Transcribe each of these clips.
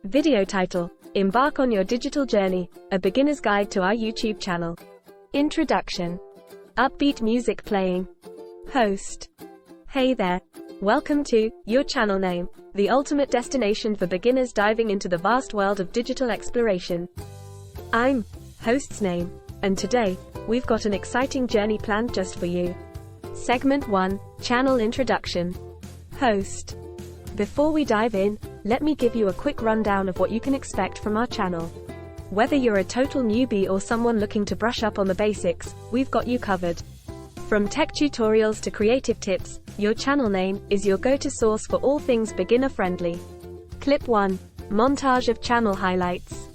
Video title: Embark on your digital journey, a beginner's guide to our YouTube channel. Introduction: upbeat music playing. Host: Hey there. Welcome to your channel name, the ultimate destination for beginners diving into the vast world of digital exploration. I'm host's name, and today, we've got an exciting journey planned just for you. Segment 1, Channel Introduction. Host. Before we dive in, let me give you a quick rundown of what you can expect from our channel. Whether you're a total newbie or someone looking to brush up on the basics, we've got you covered. From tech tutorials to creative tips, your channel name is your go-to source for all things beginner-friendly. Clip 1. Montage of channel highlights.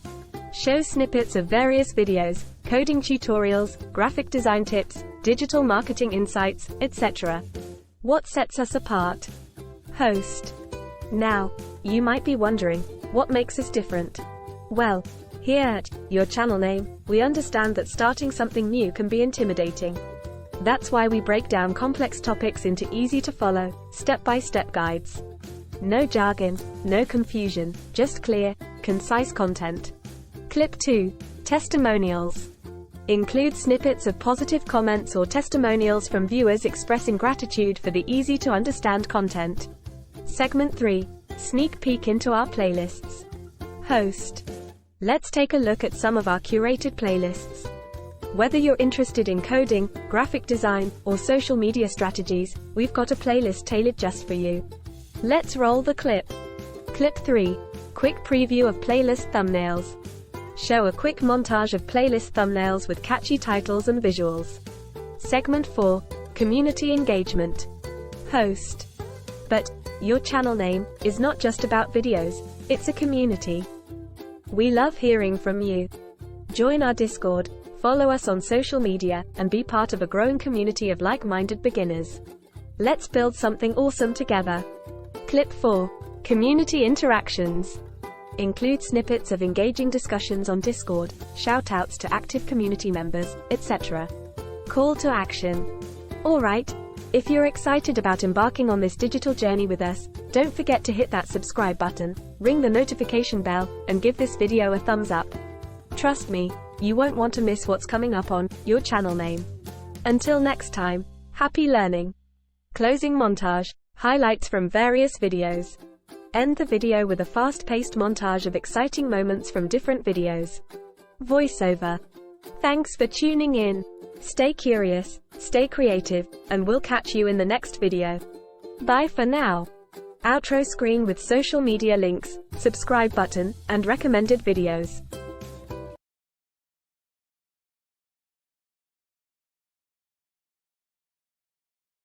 Shows snippets of various videos, coding tutorials, graphic design tips, digital marketing insights, etc. What sets us apart? Host. Now, you might be wondering, what makes us different? Well, here at your channel name, we understand that starting something new can be intimidating. That's why we break down complex topics into easy-to-follow, step-by-step guides. No jargon, no confusion, just clear, concise content. Clip 2. Testimonials. Include snippets of positive comments or testimonials from viewers expressing gratitude for the easy-to-understand content. Segment 3. Sneak peek into our playlists. Host. Let's take a look at some of our curated playlists. Whether you're interested in coding, graphic design, or social media strategies, we've got a playlist tailored just for you. Let's roll the clip. Clip 3. Quick preview of playlist thumbnails. Show a quick montage of playlist thumbnails with catchy titles and visuals. Segment 4. Community engagement. Host. But your channel name is not just about videos, it's a community. We love hearing from you. Join our Discord, follow us on social media, and be part of a growing community of like-minded beginners. Let's build something awesome together. Clip 4. Community interactions. Include snippets of engaging discussions on Discord, shoutouts to active community members, etc. Call to action. Alright, if you're excited about embarking on this digital journey with us, don't forget to hit that subscribe button, ring the notification bell, and give this video a thumbs up. Trust me, you won't want to miss what's coming up on your channel name. Until next time, happy learning. Closing montage, highlights from various videos. End the video with a fast-paced montage of exciting moments from different videos. Voiceover. Thanks for tuning in. Stay curious, stay creative, and we'll catch you in the next video. Bye for now. Outro screen with social media links, subscribe button, and recommended videos.